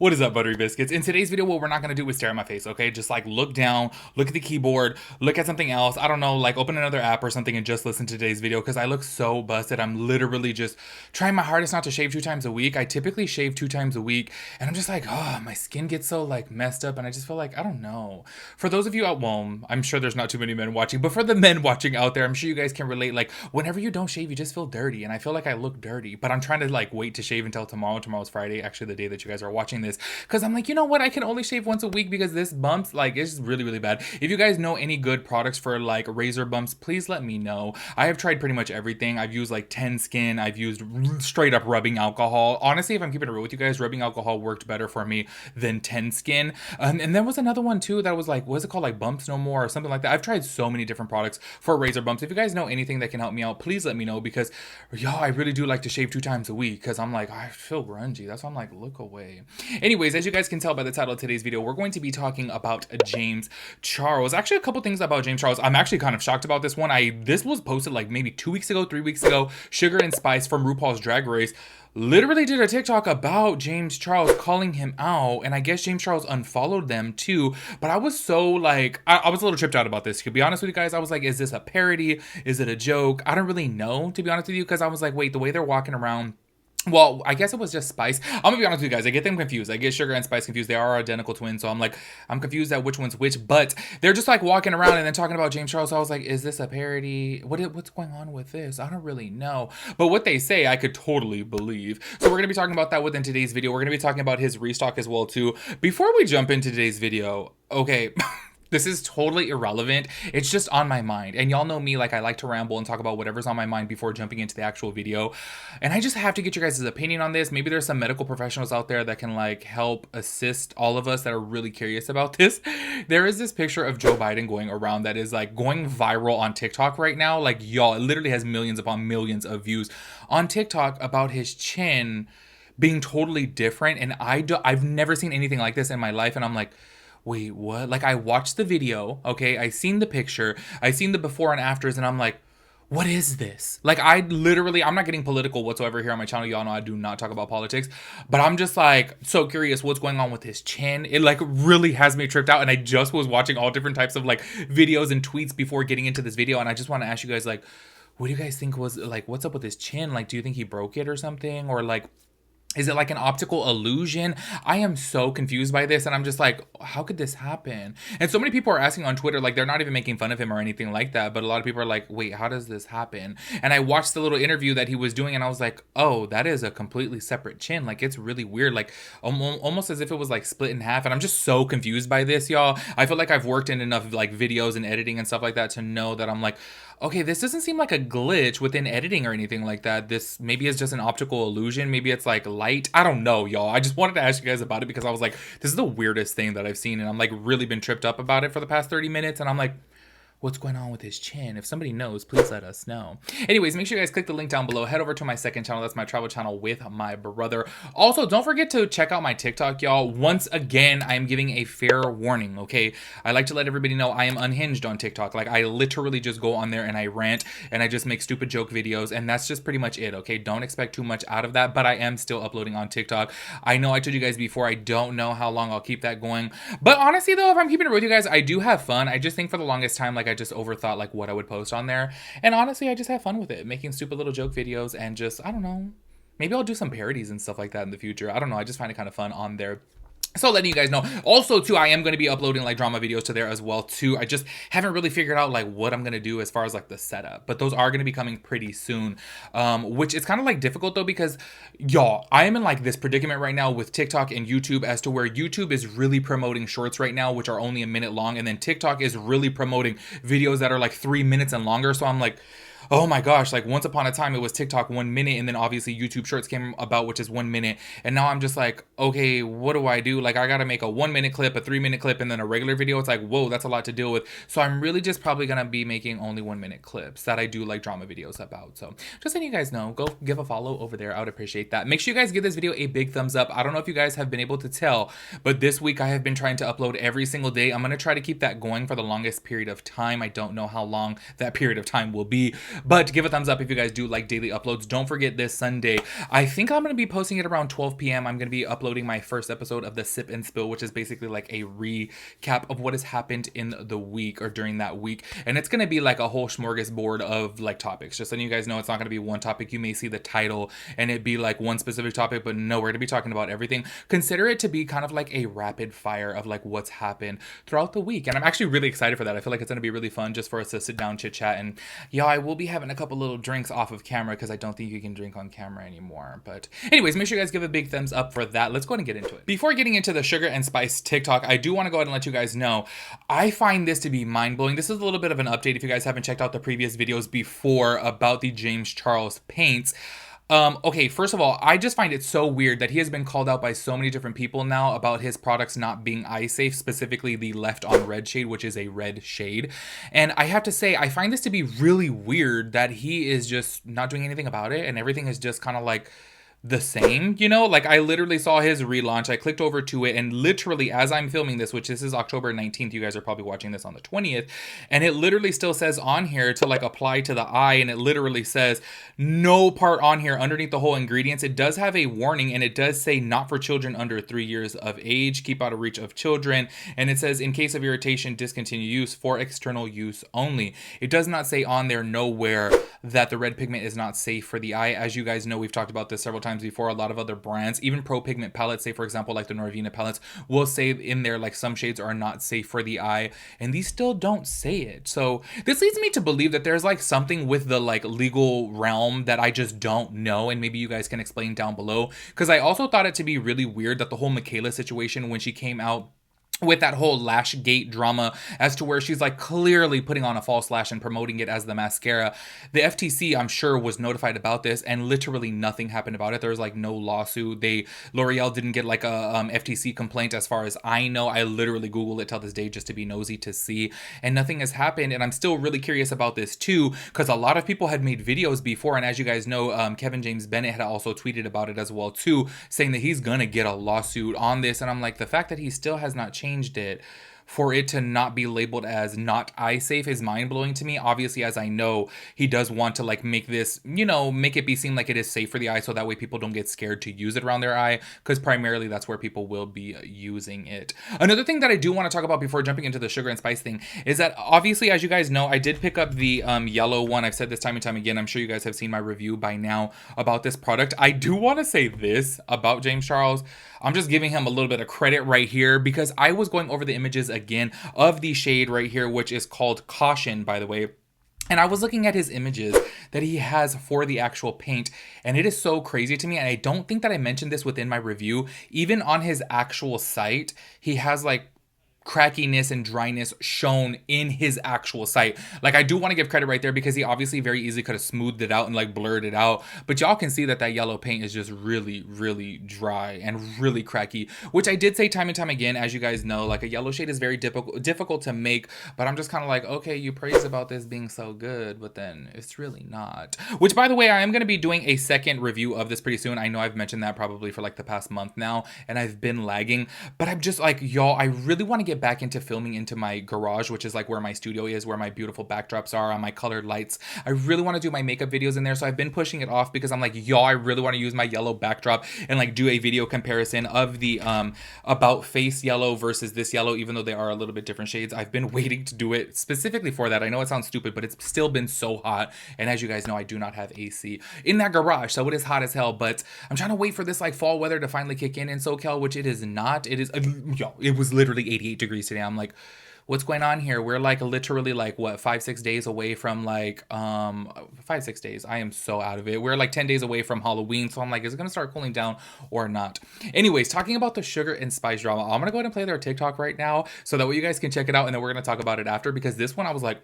What is up, Buttery Biscuits? In today's video, what we're not gonna do is stare at my face, okay? Just like look down, look at the keyboard, look at something else. I don't know, like open another app or something and just listen to today's video because I look so busted. I'm literally just trying my hardest not to shave 2 times a week. I typically shave 2 times a week, and I'm just like, oh, my skin gets so like messed up, and I just feel like, I don't know. For those of you out, well, I'm sure there's not too many men watching, but for the men watching out there, I'm sure you guys can relate. Like, whenever you don't shave, you just feel dirty, and I feel like I look dirty, but I'm trying to like wait to shave until tomorrow. Tomorrow's Friday, actually the day that you guys are watching this, because I'm like, you know what, I can only shave once a week because this bumps, like, it's really, really bad. If you guys know any good products for like razor bumps, please let me know. I have tried pretty much everything. I've used like 10 Skin, I've used straight up rubbing alcohol. Honestly, if I'm keeping it real with you guys, rubbing alcohol worked better for me than 10 Skin. And there was another one too that was like, what is it called, like Bumps No More or something like that. I've tried so many different products for razor bumps. If you guys know anything that can help me out, please let me know, because y'all, I really do like to shave 2 times a week because I'm like, I feel grungy. That's why I'm like, look away. Anyways, as you guys can tell by the title of today's video, we're going to be talking about James Charles. Actually, a couple things about James Charles. I'm actually kind of shocked about this one. This was posted like maybe 2 weeks ago, 3 weeks ago. Sugar and Spice from RuPaul's Drag Race literally did a TikTok about James Charles, calling him out, and I guess James Charles unfollowed them too. But I was so like, I was a little tripped out about this. To be honest with you guys, I was like, is this a parody? Is it a joke? I don't really know, to be honest with you, because I was like, wait, the way they're walking around. Well, I guess it was just Spice. I'm gonna be honest with you guys. I get them confused. I get Sugar and Spice confused. They are identical twins. So I'm like, I'm confused at which one's which. But they're just like walking around and then talking about James Charles. So I was like, is this a parody? What's going on with this? I don't really know. But what they say, I could totally believe. So we're gonna be talking about that within today's video. We're gonna be talking about his restock as well too. Before we jump into today's video, okay. This is totally irrelevant. It's just on my mind. And y'all know me, like I like to ramble and talk about whatever's on my mind before jumping into the actual video. And I just have to get your guys' opinion on this. Maybe there's some medical professionals out there that can like help assist all of us that are really curious about this. There is this picture of Joe Biden going around that is like going viral on TikTok right now. Like y'all, it literally has millions upon millions of views on TikTok about his chin being totally different. And I've never seen anything like this in my life. And I'm like, wait, what? Like, I watched the video, okay? I seen the picture, I seen the before and afters, and I'm like, what is this? Like, I'm not getting political whatsoever here on my channel. Y'all know I do not talk about politics, but I'm just like so curious what's going on with his chin. It like really has me tripped out, and I just was watching all different types of like videos and tweets before getting into this video, and I just want to ask you guys, like, what do you guys think was, like, what's up with his chin? Like, do you think he broke it or something? Or like, is it like an optical illusion? I am so confused by this, and I'm just like, how could this happen? And so many people are asking on Twitter, like, they're not even making fun of him or anything like that, but a lot of people are like, wait, how does this happen? And I watched the little interview that he was doing, and I was like, oh, that is a completely separate chin. Like, it's really weird, like almost as if it was like split in half. And I'm just so confused by this, y'all. I feel like I've worked in enough like videos and editing and stuff like that to know that I'm like, okay, this doesn't seem like a glitch within editing or anything like that. This maybe is just an optical illusion. Maybe it's like light. I don't know, y'all. I just wanted to ask you guys about it because I was like, this is the weirdest thing that I've seen. And I'm like really been tripped up about it for the past 30 minutes. And I'm like, what's going on with his chin? If somebody knows, please let us know. Anyways, make sure you guys click the link down below. Head over to my second channel. That's my travel channel with my brother. Also, don't forget to check out my TikTok, y'all. Once again, I am giving a fair warning, okay? I like to let everybody know I am unhinged on TikTok. Like, I literally just go on there and I rant and I just make stupid joke videos, and that's just pretty much it, okay? Don't expect too much out of that, but I am still uploading on TikTok. I know I told you guys before, I don't know how long I'll keep that going. But honestly, though, if I'm keeping it real with you guys, I do have fun. I just think for the longest time, like, I just overthought like what I would post on there, and honestly I just have fun with it, making stupid little joke videos, and just, I don't know, maybe I'll do some parodies and stuff like that in the future. I don't know, I just find it kind of fun on there. So letting you guys know. Also too, I am going to be uploading like drama videos to there as well too. I just haven't really figured out like what I'm going to do as far as like the setup, but those are going to be coming pretty soon, which is kind of like difficult though, because y'all, I am in like this predicament right now with TikTok and YouTube as to where YouTube is really promoting shorts right now, which are only a minute long, and then TikTok is really promoting videos that are like 3 minutes and longer. So I'm like, oh my gosh, like once upon a time it was TikTok 1 minute, and then obviously YouTube Shorts came about, which is 1 minute, and now I'm just like, okay, what do I do? Like, I gotta make a 1 minute clip, a 3 minute clip, and then a regular video. It's like, whoa, that's a lot to deal with. So I'm really just probably gonna be making only 1 minute clips that I do like drama videos about. So just letting you guys know, go give a follow over there. I would appreciate that. Make sure you guys give this video a big thumbs up. I don't know if you guys have been able to tell, but this week I have been trying to upload every single day. I'm gonna try to keep that going for the longest period of time. I don't know how long that period of time will be, But give a thumbs up if you guys do like daily uploads. Don't forget this Sunday, I think I'm going to be posting it around 12 p.m. I'm going to be uploading my first episode of the Sip and Spill, which is basically like a recap of what has happened in the week or during that week. And it's going to be like a whole smorgasbord of like topics. Just letting you guys know, it's not going to be one topic. You may see the title and it be like one specific topic, but no, we're going to be talking about everything. Consider it to be kind of like a rapid fire of like what's happened throughout the week. And I'm actually really excited for that. I feel like it's going to be really fun just for us to sit down, chit chat. And y'all, I will be having a couple little drinks off of camera because I don't think you can drink on camera anymore. But anyways, make sure you guys give a big thumbs up for that. Let's go ahead and get into it. Before getting into the sugar and spice TikTok, I do want to go ahead and let you guys know, I find this to be mind-blowing. This is a little bit of an update if you guys haven't checked out the previous videos before about the James Charles paints. Okay, first of all, I just find it so weird that he has been called out by so many different people now about his products not being eye safe, specifically the Left on Red shade, which is a red shade. And I have to say, I find this to be really weird that he is just not doing anything about it and everything is just kind of like the same, you know? Like, I literally saw his relaunch. I clicked over to it, and literally as I'm filming this, which this is October 19th, you guys are probably watching this on the 20th, and it literally still says on here to like apply to the eye, and it literally says no part on here underneath the whole ingredients. It does have a warning, and it does say not for children under 3 years of age, keep out of reach of children, and it says in case of irritation, discontinue use, for external use only. It does not say on there nowhere that the red pigment is not safe for the eye. As you guys know, we've talked about this several times before. A lot of other brands, even pro pigment palettes, say for example like the Norvina palettes, will say in there like some shades are not safe for the eye, and these still don't say it. So this leads me to believe that there's like something with the like legal realm that I just don't know, and maybe you guys can explain down below, because I also thought it to be really weird that the whole Michaela situation, when she came out with that whole lash gate drama as to where she's like clearly putting on a false lash and promoting it as the mascara, the FTC I'm sure was notified about this, and literally nothing happened about it. There was like no lawsuit. L'Oreal didn't get like a FTC complaint as far as I know. I literally Googled it till this day just to be nosy to see, and nothing has happened. And I'm still really curious about this too, because a lot of people had made videos before, and as you guys know, Kevin James Bennett had also tweeted about it as well too, saying that he's gonna get a lawsuit on this. And I'm like, the fact that he still has not changed it for it to not be labeled as not eye safe is mind-blowing to me. Obviously, as I know, he does want to like make this, you know, make it be seem like it is safe for the eye, so that way people don't get scared to use it around their eye, because primarily that's where people will be using it. Another thing that I do want to talk about before jumping into the sugar and spice thing is that obviously, as you guys know, I did pick up the yellow one. I've said this time and time again. I'm sure you guys have seen my review by now about this product. I do want to say this about James Charles. I'm just giving him a little bit of credit right here, because I was going over the images again of the shade right here, which is called Caution, by the way. And I was looking at his images that he has for the actual paint, and it is so crazy to me. And I don't think that I mentioned this within my review. Even on his actual site, he has like crackiness and dryness shown in his actual site. Like, I do want to give credit right there, because he obviously very easily could have smoothed it out and like blurred it out, but y'all can see that that yellow paint is just really, really dry and really cracky, which I did say time and time again, as you guys know, like a yellow shade is very difficult to make. But I'm just kind of like, okay, you praise about this being so good, but then it's really not. Which, by the way, I am going to be doing a second review of this pretty soon. I know I've mentioned that probably for like the past month now, and I've been lagging, but I'm just like, y'all, I really want to get back into filming into my garage, which is like where my studio is, where my beautiful backdrops are on my colored lights. I really want to do my makeup videos in there, so I've been pushing it off, because I'm like, y'all, I really want to use my yellow backdrop and like do a video comparison of the about face yellow versus this yellow, even though they are a little bit different shades. I've been waiting to do it specifically for that. I know it sounds stupid, but it's still been so hot, and as you guys know, I do not have AC in that garage, so it is hot as hell. But I'm trying to wait for this like fall weather to finally kick in SoCal, which it is not. It is yo, it was literally 88 degrees today. I'm like, what's going on here? We're like literally like what, 5-6 days away from like 5-6 days. I am so out of it. We're like 10 days away from Halloween, so I'm like, is it gonna start cooling down or not? Anyways, talking about the sugar and spice drama, I'm gonna go ahead and play their TikTok right now, so that way you guys can check it out, and then we're gonna talk about it after, because this one I was like,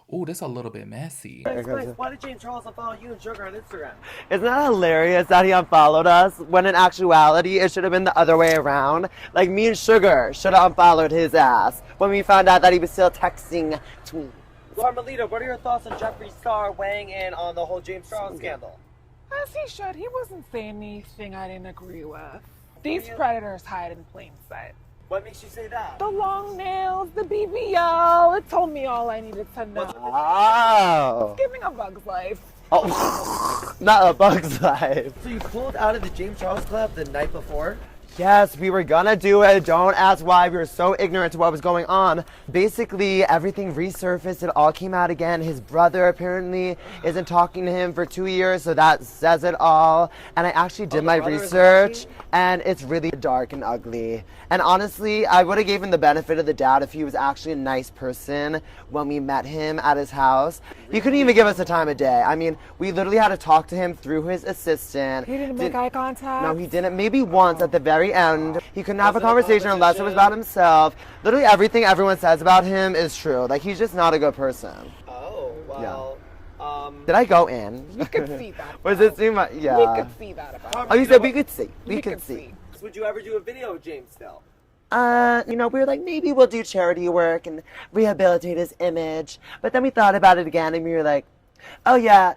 oh, this is a little bit messy. Why did James Charles unfollow you and Sugar on Instagram? Isn't that hilarious that he unfollowed us, when in actuality it should have been the other way around? Like, me and Sugar should have unfollowed his ass when we found out that he was still texting tweets. Carmelita, what are your thoughts on Jeffree Star weighing in on the whole James Charles scandal? As he should. He wasn't saying anything I didn't agree with. These predators hide in plain sight. What makes you say that? The long nails, the BBL. It told me all I needed to know. Wow. It's giving a bug's life. Oh, not a bug's life. So you pulled out of the James Charles Club the night before? Yes, we were gonna do it. Don't ask why. We were so ignorant to what was going on. Basically, everything resurfaced. It all came out again. His brother apparently isn't talking to him for 2 years, so that says it all. And I actually did my research, and it's really dark and ugly. And honestly, I would have given the benefit of the doubt if he was actually a nice person when we met him at his house. He couldn't even give us the time of day. I mean, we literally had to talk to him through his assistant. He didn't make eye contact? No, he didn't. Maybe once at the very end. He couldn't have a conversation unless it was about himself. Literally everything everyone says about him is true. Like, he's just not a good person. Oh, well. Did I go in? We could see that. Was it too much? Yeah. We could see that about Oh, you said we could see. We could see. Would you ever do a video with James still? We were like, maybe we'll do charity work and rehabilitate his image. But then we thought about it again and we were like, oh yeah,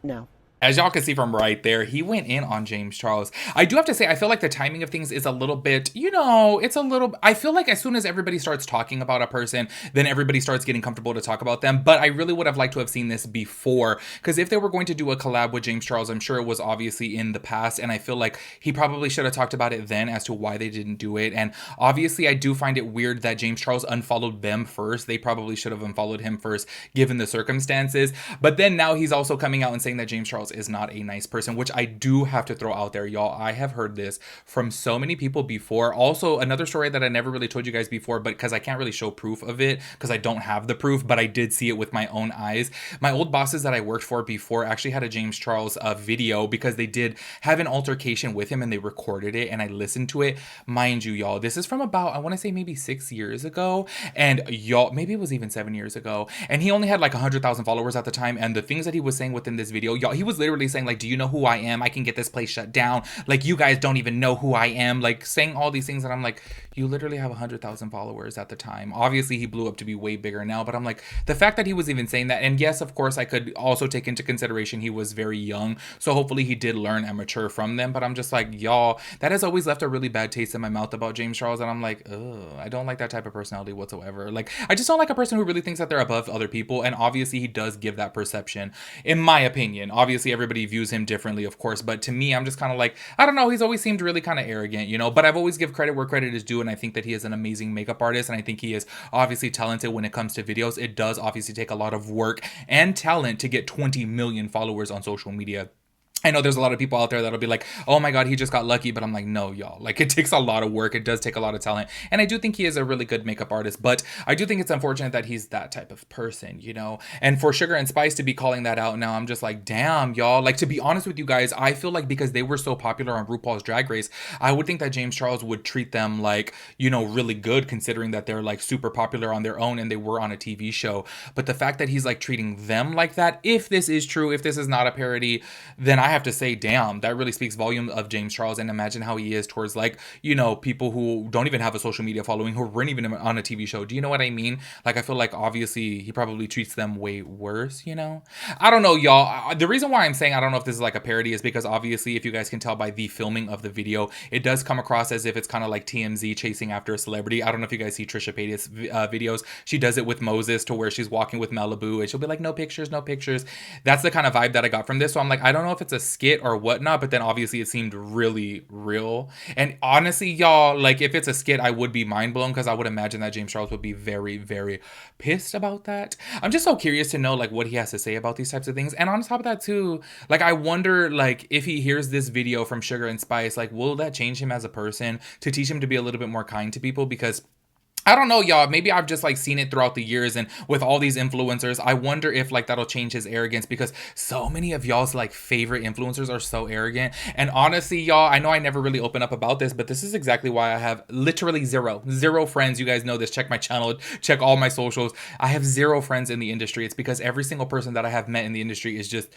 no. As y'all can see from right there, he went in on James Charles. I do have to say, I feel like the timing of things is a little bit, it's a little, I feel like as soon as everybody starts talking about a person, then everybody starts getting comfortable to talk about them. But I really would have liked to have seen this before, because if they were going to do a collab with James Charles, I'm sure it was obviously in the past. And I feel like he probably should have talked about it then as to why they didn't do it. And obviously I do find it weird that James Charles unfollowed them first. They probably should have unfollowed him first, given the circumstances. But then now he's also coming out and saying that James Charles is not a nice person, which I do have to throw out there, y'all. I have heard this from so many people before. Also, another story that I never really told you guys before, but because I can't really show proof of it because I don't have the proof, but I did see it with my own eyes. My old bosses that I worked for before actually had a James Charles video because they did have an altercation with him and they recorded it and I listened to it. Mind you, y'all, this is from about, I want to say maybe 6 years ago, and y'all, maybe it was even 7 years ago, and he only had like 100,000 followers at the time. And the things that he was saying within this video, y'all, he was literally saying like, do you know who I am? I can get this place shut down. Like, you guys don't even know who I am. Like, saying all these things that I'm like, you literally have 100,000 followers at the time. Obviously, he blew up to be way bigger now, but I'm like, the fact that he was even saying that, and yes, of course, I could also take into consideration he was very young, so hopefully he did learn and mature from them, but I'm just like, y'all, that has always left a really bad taste in my mouth about James Charles, and I'm like, ugh, I don't like that type of personality whatsoever. Like, I just don't like a person who really thinks that they're above other people, and obviously he does give that perception, in my opinion. Obviously, everybody views him differently, of course, but to me, I'm just kind of like, I don't know, he's always seemed really kind of arrogant, but I've always give credit where credit is due, and I think that he is an amazing makeup artist, and I think he is obviously talented when it comes to videos. It does obviously take a lot of work and talent to get 20 million followers on social media. I know there's a lot of people out there that'll be like, oh my God, he just got lucky. But I'm like, no, y'all. Like, it takes a lot of work. It does take a lot of talent. And I do think he is a really good makeup artist. But I do think it's unfortunate that he's that type of person, And for Sugar and Spice to be calling that out now, I'm just like, damn, y'all. Like, to be honest with you guys, I feel like because they were so popular on RuPaul's Drag Race, I would think that James Charles would treat them like, really good, considering that they're like super popular on their own and they were on a TV show. But the fact that he's like treating them like that, if this is true, if this is not a parody, then I have to say, damn, that really speaks volume of James Charles. And imagine how he is towards like, people who don't even have a social media following, who weren't even on a TV show. Do you know what I mean? Like, I feel like obviously he probably treats them way worse, I don't know, y'all. The reason why I'm saying I don't know if this is like a parody is because obviously, if you guys can tell by the filming of the video, it does come across as if it's kind of like TMZ chasing after a celebrity. I don't know if you guys see Trisha Paytas videos. She does it with Moses, to where she's walking with Malibu and she'll be like, no pictures, no pictures. That's the kind of vibe that I got from this. So I'm like, I don't know if it's a skit or whatnot, but then obviously it seemed really real. And honestly, y'all, like, if it's a skit, I would be mind blown, because I would imagine that James Charles would be very, very pissed about that. I'm just so curious to know like what he has to say about these types of things. And on top of that too, like, I wonder, like, if he hears this video from Sugar and Spice, like, will that change him as a person, to teach him to be a little bit more kind to people? Because I don't know, y'all. Maybe I've just like seen it throughout the years, and with all these influencers, I wonder if like that'll change his arrogance, because so many of y'all's like favorite influencers are so arrogant. And honestly, y'all, I know I never really open up about this, but this is exactly why I have literally zero friends. You guys know this. Check my channel, check all my socials. I have zero friends in the industry. It's because every single person that I have met in the industry is just,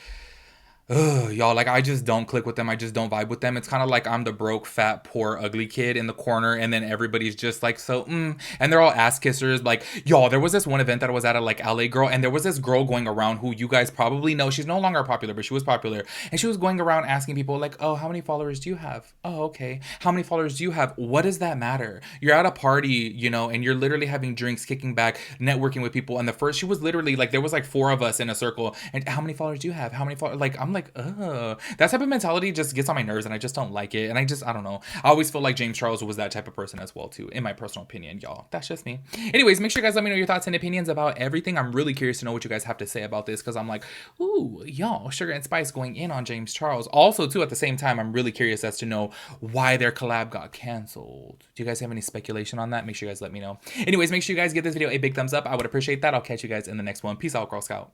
Ugh, y'all, like, I just don't click with them. I just don't vibe with them. It's kind of like I'm the broke, fat, poor, ugly kid in the corner, and then everybody's just like, and they're all ass kissers. Like, y'all, there was this one event that I was at a like LA girl, and there was this girl going around who you guys probably know. She's no longer popular, but she was popular. And she was going around asking people, like, oh, how many followers do you have? Oh, okay. How many followers do you have? What does that matter? You're at a party, you know, and you're literally having drinks, kicking back, networking with people. And she was literally like, there was like 4 of us in a circle. And how many followers do you have? How many followers? Like, I'm like, ugh. That type of mentality just gets on my nerves, and I just don't like it. And I don't know. I always feel like James Charles was that type of person as well, too, in my personal opinion, y'all. That's just me. Anyways, make sure you guys let me know your thoughts and opinions about everything. I'm really curious to know what you guys have to say about this, because I'm like, ooh, y'all, Sugar and Spice going in on James Charles. Also, too, at the same time, I'm really curious as to know why their collab got canceled. Do you guys have any speculation on that? Make sure you guys let me know. Anyways, make sure you guys give this video a big thumbs up. I would appreciate that. I'll catch you guys in the next one. Peace out, Girl Scout.